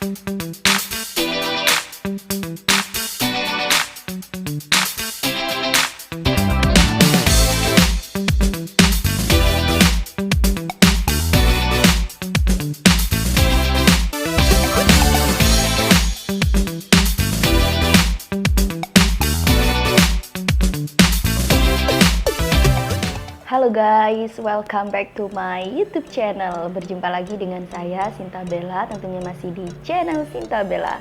Halo guys, welcome back to my YouTube channel. Berjumpa lagi dengan saya Sinta Bella, tentunya masih di channel Sinta Bella.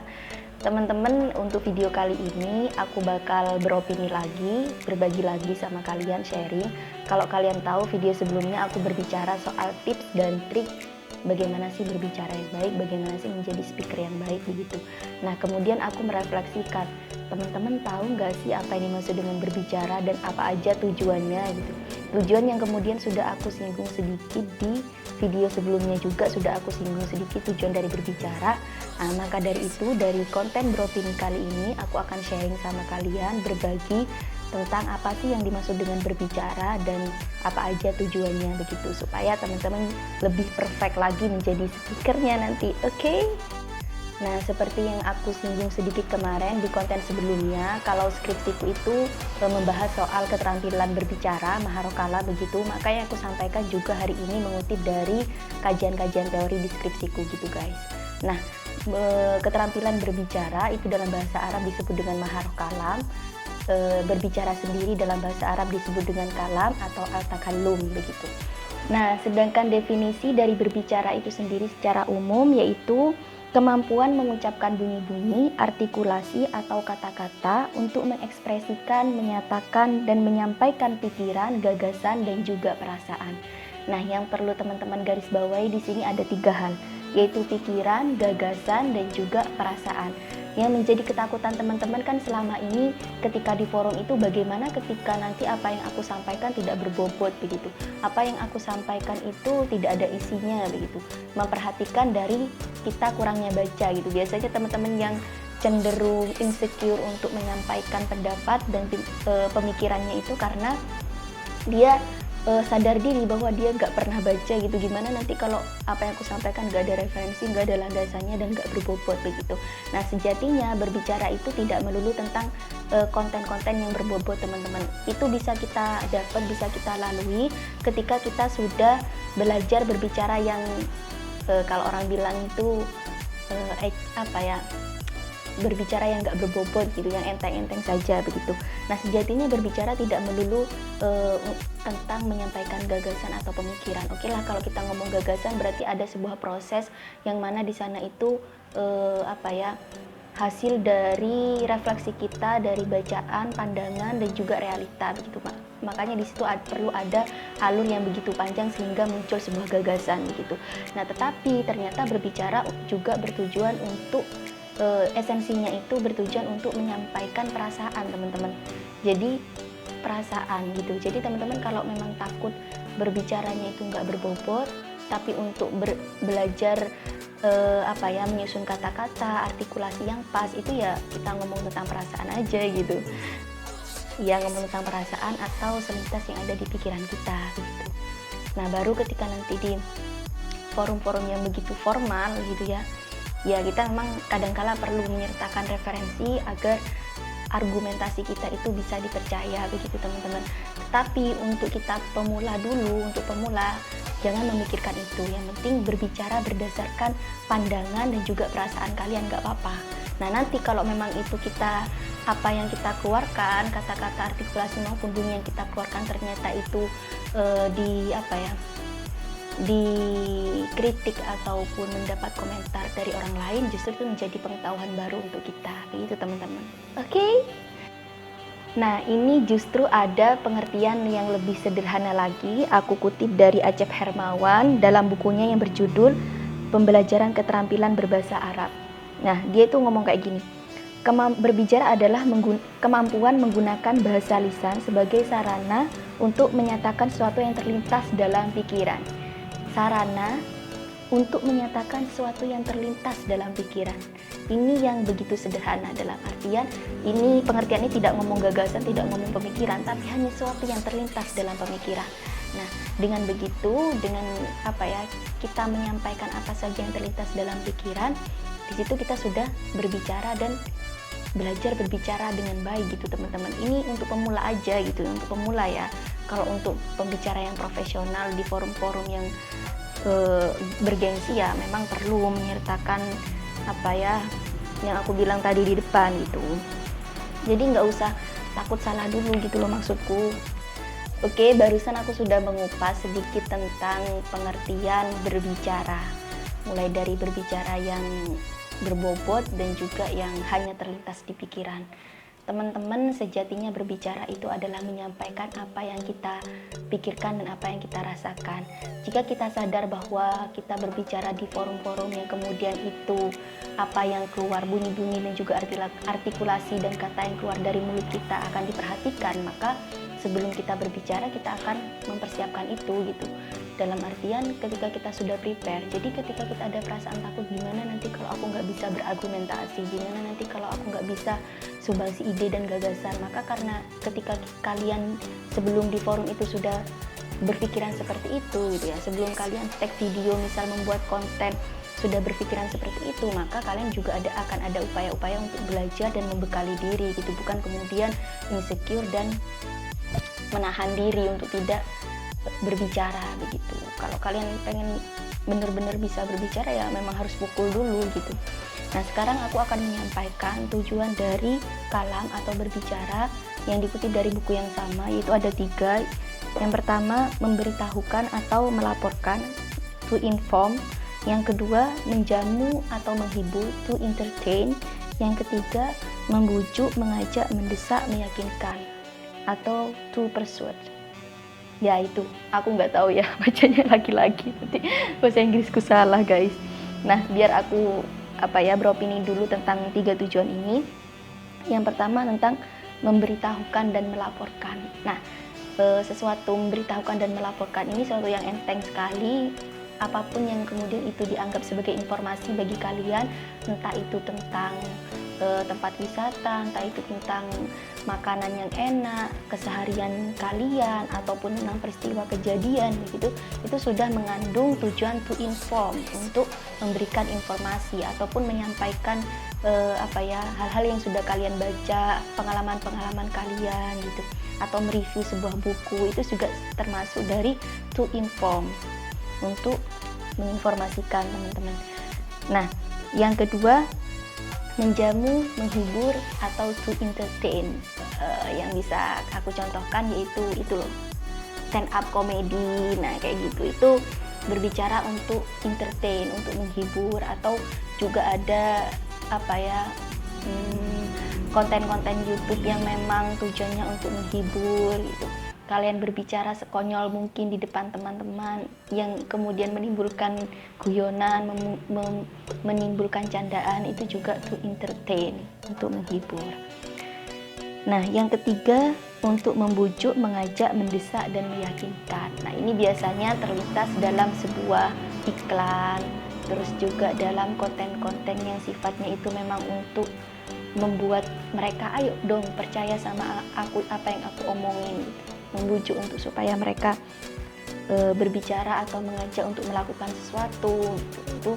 Teman-teman, untuk video kali ini aku bakal beropini lagi, berbagi lagi sama kalian, sharing. Kalau kalian tahu video sebelumnya aku berbicara soal tips dan trik bagaimana sih berbicara yang baik, bagaimana sih menjadi speaker yang baik begitu. Nah, kemudian aku merefleksikan, teman-teman tahu nggak sih apa yang dimaksud dengan berbicara dan apa aja tujuannya gitu. Tujuan yang kemudian sudah aku singgung sedikit di video sebelumnya juga sudah aku singgung sedikit tujuan dari berbicara. Nah, maka dari itu, dari konten beropini kali ini aku akan sharing sama kalian, berbagi tentang apa sih yang dimaksud dengan berbicara dan apa aja tujuannya begitu, supaya teman-teman lebih perfect lagi menjadi speakernya nanti, oke? Nah, seperti yang aku singgung sedikit kemarin di konten sebelumnya, kalau skripsiku itu membahas soal keterampilan berbicara, maharokala begitu, makanya aku sampaikan juga hari ini mengutip dari kajian-kajian teori di skripsiku gitu guys. Nah, keterampilan berbicara itu dalam bahasa Arab disebut dengan maharokala. Berbicara sendiri dalam bahasa Arab disebut dengan kalam atau al-takallum begitu. Nah, sedangkan definisi dari berbicara itu sendiri secara umum yaitu kemampuan mengucapkan bunyi-bunyi, artikulasi atau kata-kata untuk mengekspresikan, menyatakan dan menyampaikan pikiran, gagasan dan juga perasaan. Nah, yang perlu teman-teman garis bawahi di sini ada 3 hal, yaitu pikiran, gagasan dan juga perasaan. Yang menjadi ketakutan teman-teman kan selama ini ketika di forum itu bagaimana ketika nanti apa yang aku sampaikan tidak berbobot begitu, apa yang aku sampaikan itu tidak ada isinya begitu, memperhatikan dari kita kurangnya baca gitu. Biasanya teman-teman yang cenderung insecure untuk menyampaikan pendapat dan pemikirannya itu karena dia sadar diri bahwa dia nggak pernah baca gitu, gimana nanti kalau apa yang aku sampaikan nggak ada referensi, nggak ada landasannya dan nggak berbobot begitu. Nah, sejatinya berbicara itu tidak melulu tentang konten-konten yang berbobot teman-teman. Itu bisa kita dapat, bisa kita lalui ketika kita sudah belajar berbicara yang kalau orang bilang itu berbicara yang nggak berbobot gitu, yang enteng-enteng saja begitu. Nah, sejatinya berbicara tidak melulu tentang menyampaikan gagasan atau pemikiran. Oke lah, kalau kita ngomong gagasan berarti ada sebuah proses yang mana di sana itu hasil dari refleksi kita dari bacaan, pandangan dan juga realita begitu, makanya di situ perlu ada alur yang begitu panjang sehingga muncul sebuah gagasan begitu. Nah, tetapi ternyata berbicara juga bertujuan untuk esensinya itu bertujuan untuk menyampaikan perasaan teman-teman. Jadi perasaan gitu. Jadi teman-teman kalau memang takut berbicaranya itu nggak berbobot, tapi untuk belajar menyusun kata-kata, artikulasi yang pas, itu ya kita ngomong tentang perasaan aja gitu. Ya, ngomong tentang perasaan atau selintas yang ada di pikiran kita gitu. Nah, baru ketika nanti di forum-forum yang begitu formal gitu ya kita memang kadangkala perlu menyertakan referensi agar argumentasi kita itu bisa dipercaya begitu teman-teman. Tetapi untuk kita pemula dulu, untuk pemula jangan memikirkan itu. Yang penting berbicara berdasarkan pandangan dan juga perasaan kalian, nggak apa-apa. Nah, nanti kalau memang itu apa yang kita keluarkan, kata-kata, artikulasi maupun bunyi yang kita keluarkan ternyata itu dikritik ataupun mendapat komentar dari orang lain, justru itu menjadi pengetahuan baru untuk kita begitu teman-teman. Oke? Nah, ini justru ada pengertian yang lebih sederhana lagi. Aku kutip dari Acep Hermawan dalam bukunya yang berjudul Pembelajaran Keterampilan Berbahasa Arab. Nah, dia itu ngomong kayak gini, berbicara adalah kemampuan menggunakan bahasa lisan sebagai sarana untuk menyatakan sesuatu yang terlintas dalam pikiran. Sarana untuk menyatakan sesuatu yang terlintas dalam pikiran. Ini yang begitu sederhana, dalam artian ini pengertiannya tidak ngomong gagasan, tidak ngomong pemikiran, tapi hanya sesuatu yang terlintas dalam pemikiran. Nah, dengan begitu, dengan kita menyampaikan apa saja yang terlintas dalam pikiran, di situ kita sudah berbicara dan belajar berbicara dengan baik gitu teman-teman. Ini untuk pemula aja gitu, untuk pemula ya. Kalau untuk pembicara yang profesional di forum-forum yang bergengsi ya memang perlu menyertakan apa ya yang aku bilang tadi di depan gitu. Jadi nggak usah takut salah dulu gitu loh maksudku. Oke, barusan aku sudah mengupas sedikit tentang pengertian berbicara, mulai dari berbicara yang berbobot dan juga yang hanya terlintas di pikiran. Teman-teman, sejatinya berbicara itu adalah menyampaikan apa yang kita pikirkan dan apa yang kita rasakan. Jika kita sadar bahwa kita berbicara di forum-forum yang kemudian itu apa yang keluar, bunyi-bunyi dan juga artikulasi dan kata yang keluar dari mulut kita akan diperhatikan, maka sebelum kita berbicara kita akan mempersiapkan itu gitu. Dalam artian ketika kita sudah prepare, jadi ketika kita ada perasaan takut, gimana nanti kalau aku nggak bisa berargumentasi, gimana nanti kalau aku nggak bisa sumbangsi ide dan gagasan, maka karena ketika kalian sebelum di forum itu sudah berpikiran seperti itu gitu ya, sebelum kalian tag video misal membuat konten sudah berpikiran seperti itu, maka kalian juga akan ada upaya-upaya untuk belajar dan membekali diri gitu, bukan kemudian insecure dan menahan diri untuk tidak berbicara begitu. Kalau kalian pengen benar-benar bisa berbicara ya memang harus pukul dulu gitu. Nah, sekarang aku akan menyampaikan tujuan dari kalam atau berbicara yang dikutip dari buku yang sama, yaitu ada 3. Yang pertama, memberitahukan atau melaporkan, to inform. Yang kedua, menjamu atau menghibur, to entertain. Yang ketiga, membujuk, mengajak, mendesak, meyakinkan, atau to persuade. Ya itu, aku nggak tahu ya bacanya lagi-lagi, nanti bahasa Inggrisku salah guys. Nah, biar aku beropini dulu tentang 3 tujuan ini. Yang pertama tentang memberitahukan dan melaporkan. Nah, sesuatu memberitahukan dan melaporkan ini sesuatu yang enteng sekali. Apapun yang kemudian itu dianggap sebagai informasi bagi kalian, entah itu tentang tempat wisata, entah itu tentang makanan yang enak, keseharian kalian, ataupun tentang peristiwa kejadian begitu, itu sudah mengandung tujuan to inform, untuk memberikan informasi ataupun menyampaikan hal-hal yang sudah kalian baca, pengalaman-pengalaman kalian gitu, atau mereview sebuah buku, itu juga termasuk dari to inform, untuk menginformasikan teman-teman. Nah, yang kedua, menjamu, menghibur, atau to entertain. Yang bisa aku contohkan yaitu itu loh, stand up comedy. Nah, kayak gitu, itu berbicara untuk entertain, untuk menghibur. Atau juga ada konten-konten YouTube yang memang tujuannya untuk menghibur gitu. Kalian berbicara sekonyol mungkin di depan teman-teman yang kemudian menimbulkan guyonan, menimbulkan candaan, itu juga to entertain, untuk menghibur. Nah, yang ketiga, untuk membujuk, mengajak, mendesak, dan meyakinkan. Nah, ini biasanya terlintas dalam sebuah iklan, terus juga dalam konten-konten yang sifatnya itu memang untuk membuat mereka, ayo dong percaya sama aku, apa yang aku omongin gitu. Membujuk untuk supaya mereka berbicara atau mengajak untuk melakukan sesuatu gitu. Itu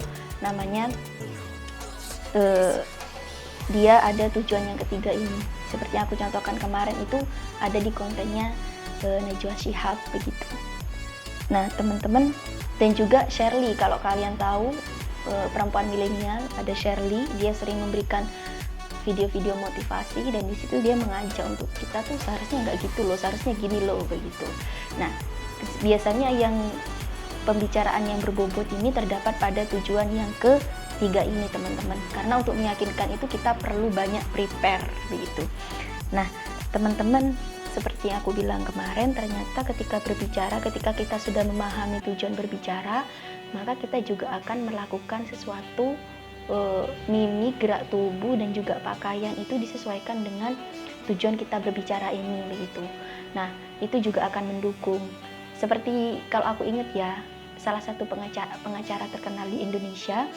namanya dia ada tujuan yang ketiga ini. Seperti yang aku contohkan kemarin itu ada di kontennya Najwa Shihab begitu. Nah, teman-teman, dan juga Shirley, kalau kalian tahu perempuan milenial, ada Shirley, dia sering memberikan video-video motivasi, dan di situ dia mengajak untuk kita tuh seharusnya nggak gitu loh, seharusnya gini loh begitu. Nah, biasanya yang pembicaraan yang berbobot ini terdapat pada tujuan yang ketiga ini teman-teman, karena untuk meyakinkan itu kita perlu banyak prepare begitu. Nah, teman-teman, seperti yang aku bilang kemarin, ternyata ketika berbicara, ketika kita sudah memahami tujuan berbicara, maka kita juga akan melakukan sesuatu, mimik, gerak tubuh, dan juga pakaian itu disesuaikan dengan tujuan kita berbicara ini begitu. Nah, itu juga akan mendukung. Seperti kalau aku ingat ya, salah satu pengacara terkenal di Indonesia,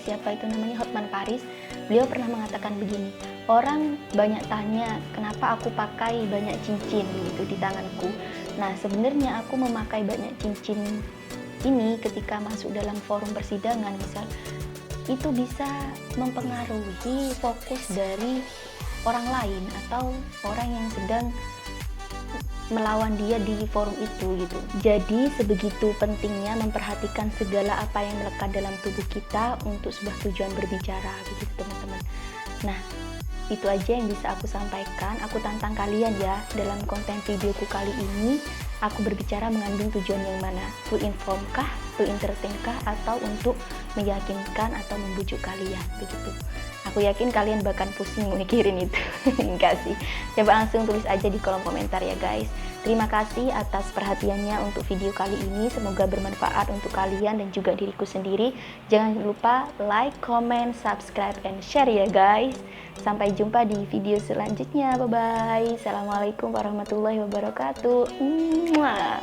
siapa itu namanya, Hotman Paris, beliau pernah mengatakan begini, orang banyak tanya kenapa aku pakai banyak cincin gitu di tanganku. Nah, sebenarnya aku memakai banyak cincin ini ketika masuk dalam forum persidangan misal, itu bisa mempengaruhi fokus dari orang lain atau orang yang sedang melawan dia di forum itu gitu. Jadi sebegitu pentingnya memperhatikan segala apa yang melekat dalam tubuh kita untuk sebuah tujuan berbicara begitu teman-teman. Nah, itu aja yang bisa aku sampaikan. Aku tantang kalian ya, dalam konten videoku kali ini aku berbicara mengandung tujuan yang mana? To inform kah, to entertain kah, atau untuk meyakinkan atau membujuk kalian begitu. Aku yakin kalian bahkan pusing mikirin itu. Enggak sih. Coba langsung tulis aja di kolom komentar ya guys. Terima kasih atas perhatiannya untuk video kali ini. Semoga bermanfaat untuk kalian dan juga diriku sendiri. Jangan lupa like, comment, subscribe, and share ya guys. Sampai jumpa di video selanjutnya. Bye-bye. Assalamualaikum warahmatullahi wabarakatuh. Mwah.